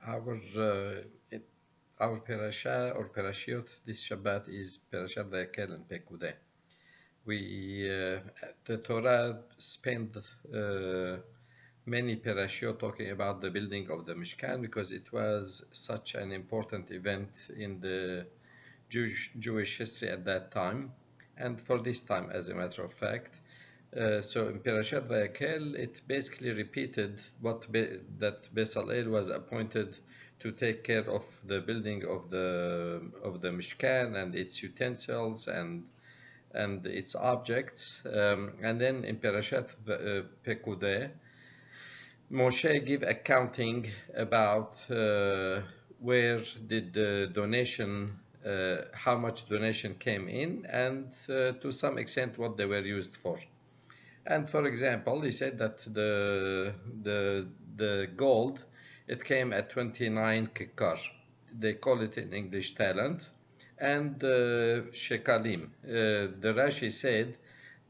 Our our parasha or parashiot this Shabbat is Parashat Vayakhel-Pekudei. The Torah spent many parashiot talking about the building of the Mishkan because it was such an important event in the Jewish history at that time, and for this time, as a matter of fact. So in Parashat Vayakhel, it basically repeated that Bezalel was appointed to take care of the building of the Mishkan and its utensils and its objects. And then in Parashat Pekudei, Moshe give accounting about where did the donation, how much donation came in, and to some extent what they were used for. And for example, he said that the gold, it came at 29 kikar. They call it in English talent. And shekalim. The Rashi said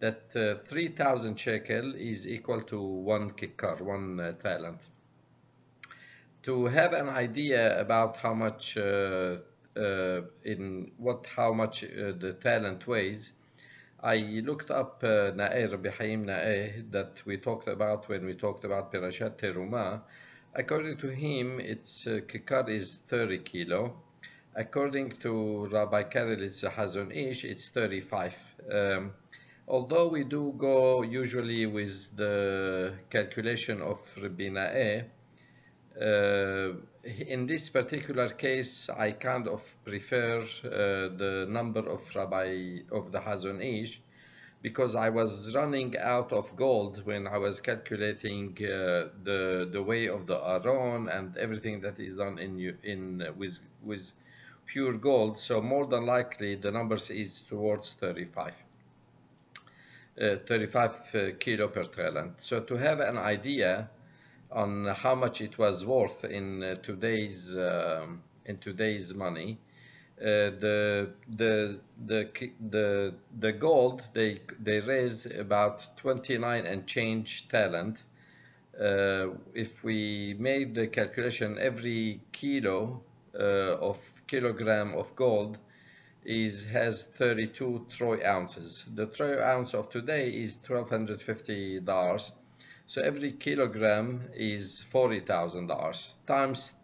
that 3,000 shekel is equal to 1 kikar, 1 talent. To have an idea about how much how much the talent weighs, I looked up Na'eh, Rabbi Haim Na'eh, that we talked about when we talked about Parashat Terumah. According to him, its kikar is 30 kilo. According to Rabbi Karelitz Hazon Ish, it's 35. Although we do go usually with the calculation of Rabbi Na'eh, in this particular case, I kind of prefer the number of the Hazon Ish, because I was running out of gold when I was calculating the way of the Aron and everything that is done with pure gold. So more than likely the numbers is towards 35 kilo per talent. So to have an idea on how much it was worth in today's money, the gold they raised about 29 and change talent. If we made the calculation, every kilogram of gold has 32 troy ounces. The troy ounce of today is $1,250. So every kilogram is $40,000 times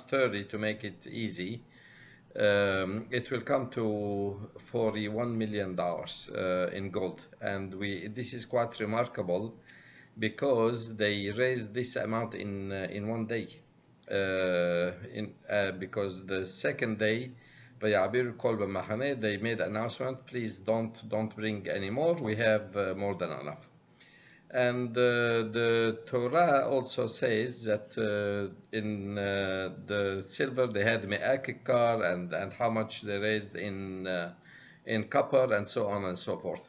30 to make it easy. It will come to $41 million in gold, and this is quite remarkable because they raised this amount in one day. Because the second day, they made announcement, please don't bring any more. We have more than enough. And the Torah also says that in the silver they had me'ah kikar, and how much they raised in copper, and so on and so forth.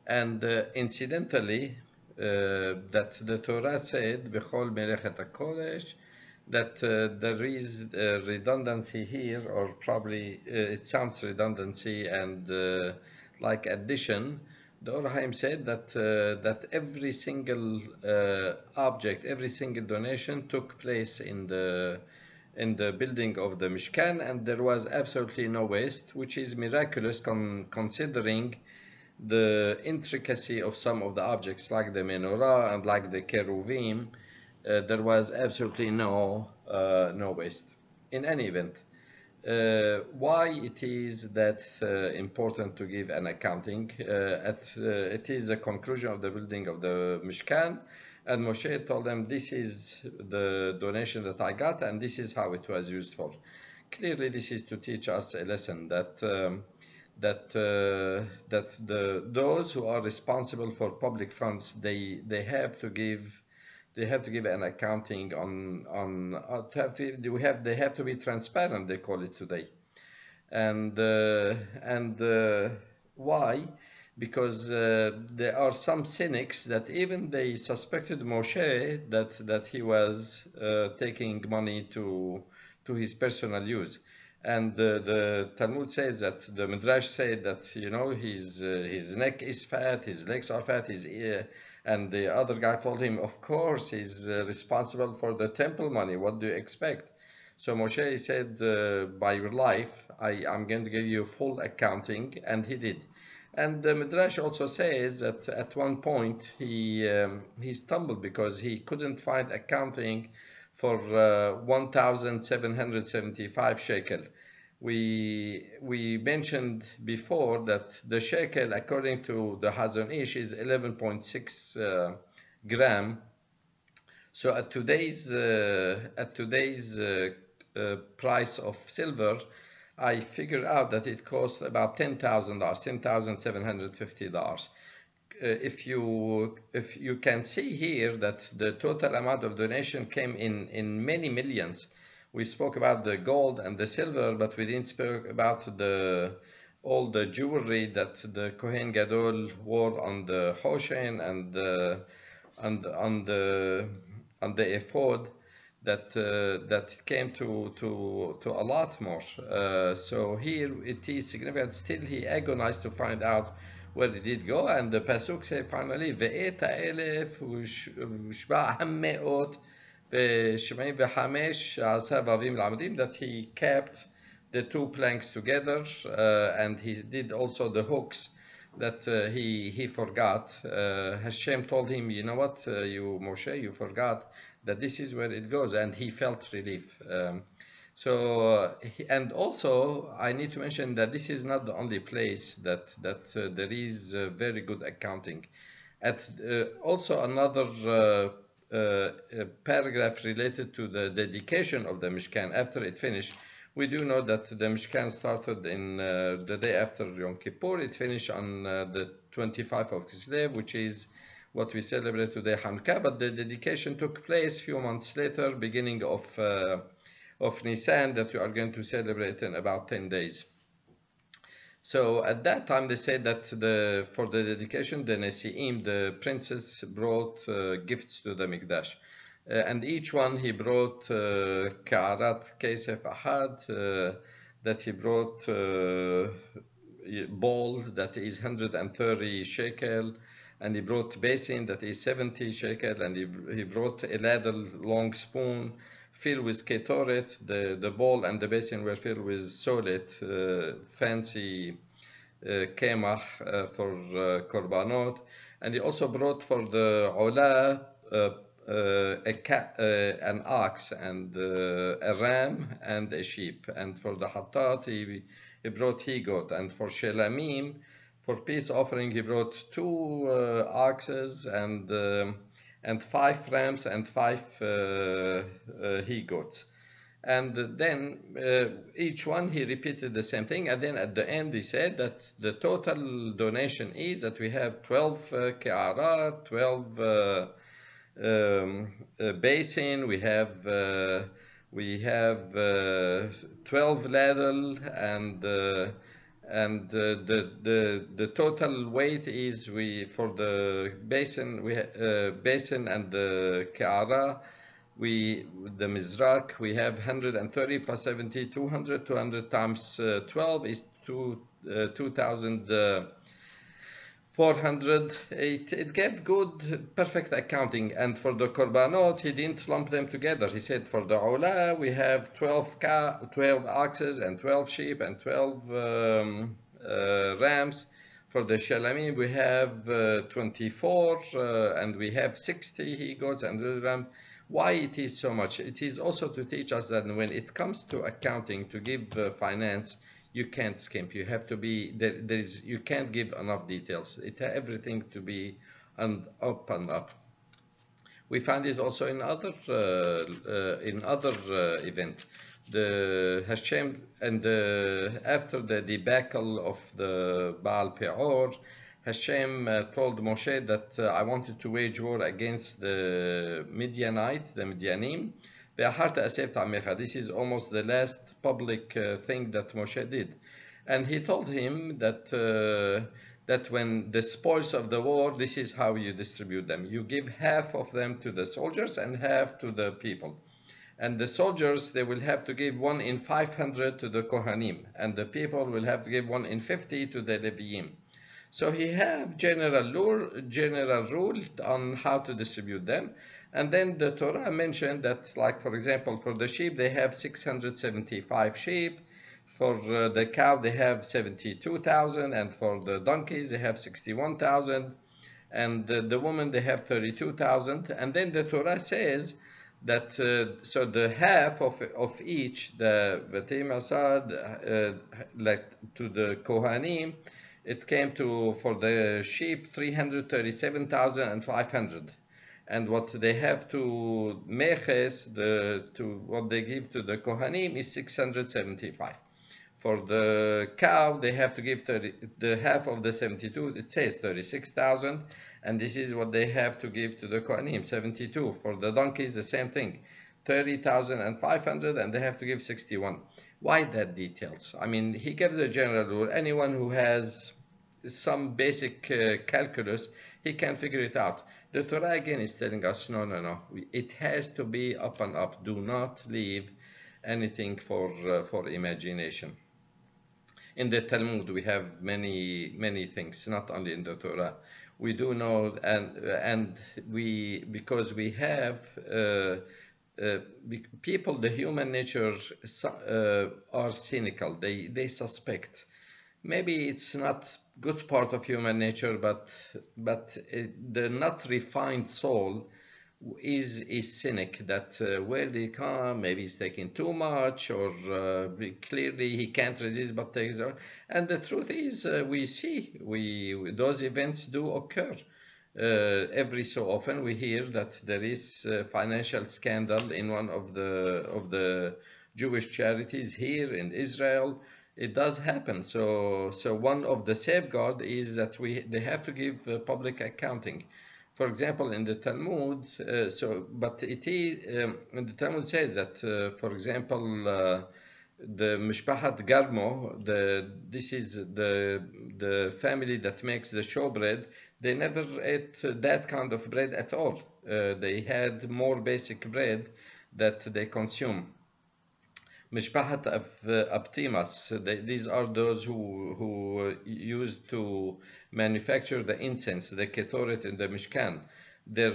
And incidentally, that the Torah said b'chol melechet hakodesh, that there is redundancy here, or probably it sounds redundancy and like addition. The Or HaChaim said that every single object, every single donation took place in the building of the Mishkan, and there was absolutely no waste, which is miraculous considering the intricacy of some of the objects, like the menorah and like the cherubim. There was absolutely no waste. In any event, why it is that important to give an accounting? It is a conclusion of the building of the Mishkan, and Moshe told them, this is the donation that I got, and this is how it was used for. Clearly, this is to teach us a lesson that those who are responsible for public funds, they have to give an accounting they have to be transparent, they call it today. And why? Because there are some cynics that even they suspected Moshe that he was taking money to his personal use. And the Talmud says that, the Midrash said that, his neck is fat, his legs are fat, And the other guy told him, of course, he's responsible for the temple money. What do you expect? So Moshe said, by your life, I'm going to give you full accounting, and he did. And the Midrash also says that at one point he stumbled because he couldn't find accounting for 1,775 shekel. We mentioned before that the shekel, according to the Hazon Ish, is 11.6 gram. So at today's price of silver, I figured out that it costs about $10,000, $10,750. If you can see here that the total amount of donation came in many millions. We spoke about the gold and the silver, but we didn't speak about all the jewelry that the Kohen Gadol wore on the Hoshen and on the ephod, that came to a lot more. So here it is significant. Still, he agonized to find out where it did go, and the pasuk say finally, ve'et ha'elef u'shba ha'me'ot ve'shemei v'chamesh asa vavim l'amudim, that he kept the two planks together, and he did also the hooks that he forgot. Hashem told him, you know what, you Moshe, you forgot that this is where it goes, and he felt relief. And also I need to mention that this is not the only place that there is very good accounting. Also another paragraph related to the dedication of the Mishkan after it finished. We do know that the Mishkan started in the day after Yom Kippur. It finished on the 25th of Kislev, which is what we celebrate today, Hanukkah. But the dedication took place a few months later, beginning of Nisan, that we are going to celebrate in about 10 days. So at that time, they said that for the dedication, the Nesi'im, the princes, brought gifts to the Mikdash. And each one he brought Ka'arat Kesef Ahad, that he brought bowl that is 130 shekel, and he brought basin that is 70 shekel, and he brought a ladle, long spoon, filled with ketoret. The bowl and the basin were filled with solet, fancy kemach for korbanot. And he also brought for the olah an ox and a ram and a sheep. And for the hatat he brought he-goat. And for shelamim, for peace offering, he brought 2 oxes and 5 rams and 5 he-goats. And then each one he repeated the same thing, and then at the end he said that the total donation is that we have 12 ke'ara, 12 basin, we have 12 ladle, and the total weight is, for the basin, basin and the ke'ara, the mizrak, we have 130 plus 70, 200. 200 times 12 is 2,400. It gave good, perfect accounting. And for the korbanot, he didn't lump them together. He said for the olah, we have 12 oxes and 12 sheep and 12 rams. For the shalamim, we have 24 and we have 60 he-goats and rams. Why it is so much? It is also to teach us that when it comes to accounting, to give finance, you can't skimp. You have to be you can't give enough details. Everything to be up and up. We find it also in other event. The Hashem, and after the debacle of the Baal Peor, Hashem told Moshe that I wanted to wage war against the Midianite, the Midianim. This is almost the last public thing that Moshe did. And he told him that when the spoils of the war, this is how you distribute them. You give half of them to the soldiers and half to the people. And the soldiers, they will have to give 1 in 500 to the Kohanim. And the people will have to give 1 in 50 to the Leviim. So he have general rule on how to distribute them. And then the Torah mentioned that, like, for example, for the sheep, they have 675 sheep. For the cow, they have 72,000. And for the donkeys, they have 61,000. And the woman, they have 32,000. And then the Torah says that, so the half of each, the V'tei Masad, like to the Kohanim, it came to, for the sheep, 337,500. And what they have to meches, what they give to the Kohanim is 675. For the cow, they have to give the half of the 72, it says 36,000, and this is what they have to give to the Kohanim, 72. For the donkeys, the same thing, 30,500, and they have to give 61. Why that details? I mean, he gives a general rule. Anyone who has some basic calculus, he can figure it out. The Torah again is telling us, no. It has to be up and up. Do not leave anything for imagination. In the Talmud, we have many things, not only in the Torah. We do know, and because we have people, the human nature are cynical. They suspect. Maybe it's not good part of human nature, but the not refined soul is cynic, that where they come, maybe he's taking too much, or clearly he can't resist but takes it. And the truth is, we see those events do occur. Every so often we hear that there is financial scandal in one of the Jewish charities here in Israel. It does happen. So one of the safeguard is that they have to give public accounting. For example, in the Talmud, but it is, the Talmud says that, for example, the Mishpahat Garmo, this is the family that makes the showbread, they never ate that kind of bread at all. They had more basic bread that they consume. Mishpahat of Abtimas, these are those who used to manufacture the incense, the ketoret in the Mishkan. Their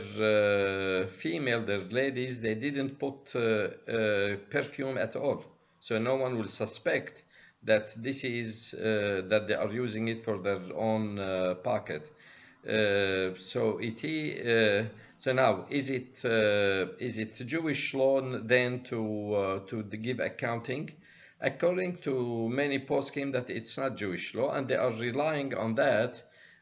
their ladies, they didn't put perfume at all. So no one will suspect that this is, that they are using it for their own pocket. So now, is it Jewish law then to give accounting? According to many poskim, that it's not Jewish law, and they are relying on that,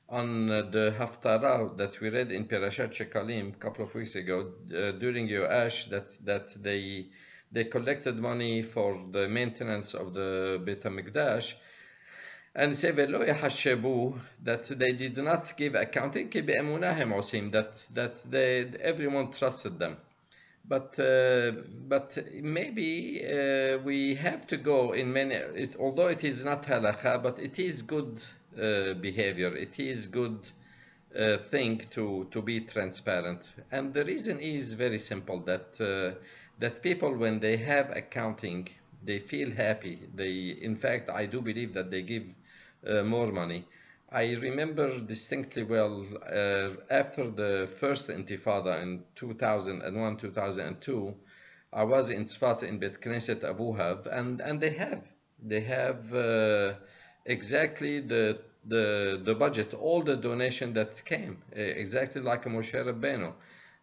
on the Haftarah that we read in Parashat Shekalim a couple of weeks ago during Yoash, that they collected money for the maintenance of the Beit HaMikdash. And say that they did not give accounting, that everyone trusted them. But maybe we have to go in although it is not halakha, but it is good behavior. It is good thing to be transparent. And the reason is very simple, that people, when they have accounting, they feel happy. In fact, I do believe that they give more money. I remember distinctly well, after the first Intifada in 2001, 2002, I was in Tzfat in Bet Knesset Abu Hav, and they have exactly the budget, all the donation that came, exactly like a Moshe Rabbeinu.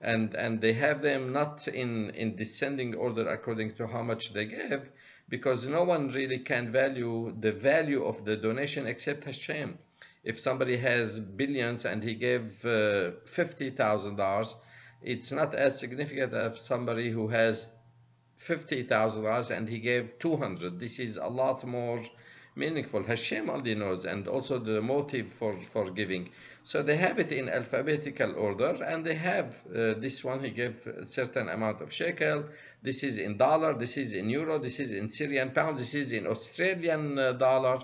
And they have them not in descending order according to how much they gave, because no one really can value the value of the donation except Hashem. If somebody has billions and he gave $50,000, it's not as significant as somebody who has $50,000 and he gave 200. This is a lot more meaningful. Hashem only knows, and also the motive for giving. So they have it in alphabetical order, and they have this one, he gave a certain amount of shekel, this is in dollar, this is in euro, this is in Syrian pound, this is in Australian dollar.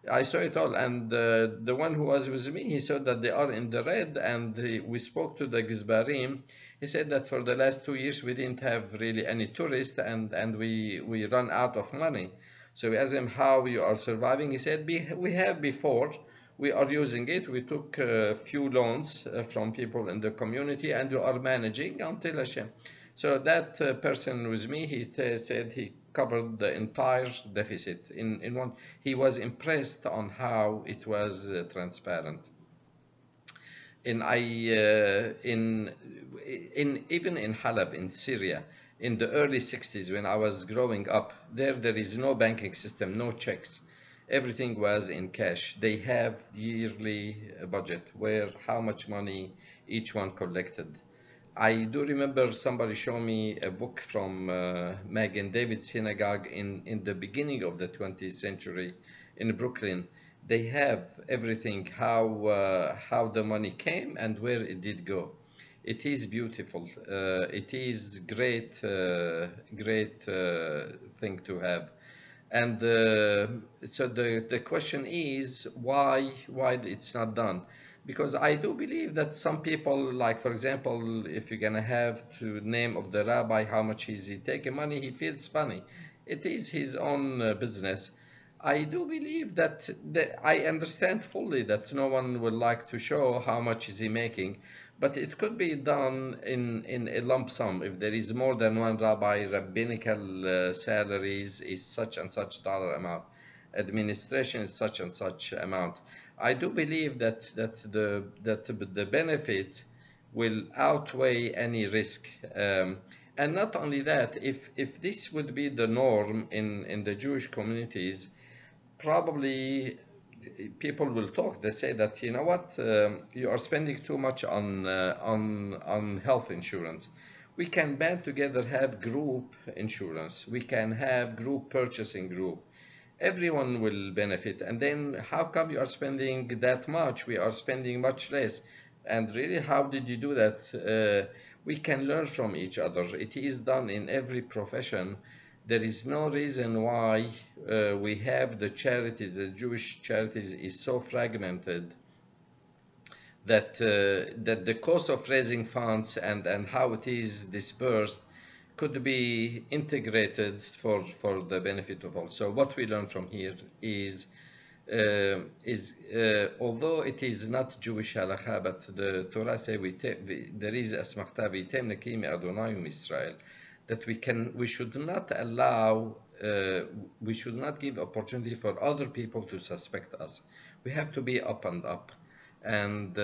I saw it all, and the one who was with me, he saw that they are in the red, and we spoke to the Gizbarim. He said that for the last 2 years we didn't have really any tourists, and we run out of money. So we asked him how you are surviving. He said, we have before, we are using it. We took a few loans from people in the community, and we are managing until Hashem. So that person with me, he said he covered the entire deficit in one. He was impressed on how it was transparent. In even in Halab in Syria in the early 60s, when I was growing up, there is no banking system, no checks. Everything was in cash. They have yearly budget where how much money each one collected. I do remember somebody showed me a book from Magen David Synagogue in the beginning of the 20th century in Brooklyn. They have everything, how the money came and where it did go. It is beautiful. It is great thing to have. And so the question is why it's not done? Because I do believe that some people, like for example, if you're gonna have to name of the rabbi how much is he taking money, he feels funny. It is his own business. I do believe that I understand fully that no one would like to show how much is he making, but it could be done in a lump sum. If there is more than one rabbi, rabbinical salaries is such and such dollar amount, administration is such and such amount. I do believe that the benefit will outweigh any risk. And not only that, if this would be the norm in the Jewish communities, probably people will talk. They say that, you know what, you are spending too much on health insurance. We can band together, have group insurance. We can have group purchasing group. Everyone will benefit. And then how come you are spending that much? We are spending much less. And really, how did you do that? We can learn from each other. It is done in every profession. There is no reason why we have the charities, the Jewish charities is so fragmented that that the cost of raising funds and how it is dispersed could be integrated for the benefit of all. So what we learn from here is although it is not Jewish halakha, but the Torah says there is asmachta v'yitem nekim Adonai Israel, that we should not allow, we should not give opportunity for other people to suspect us. We have to be up and up. And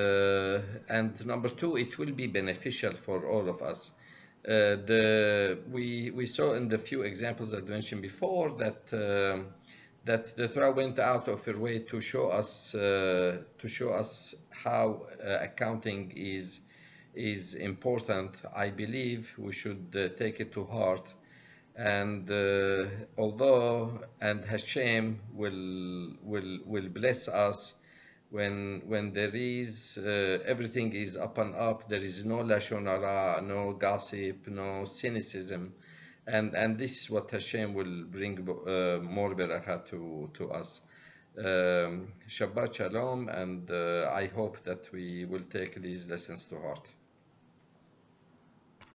number two, it will be beneficial for all of us. We saw in the few examples that I mentioned before that that the Torah went out of her way to show us how accounting is important. I believe we should take it to heart, and although and Hashem will bless us when there is everything is up and up. There is no lashon hara, no gossip, no cynicism, and this is what Hashem will bring more beracha to us. Shabbat shalom, and I hope that we will take these lessons to heart.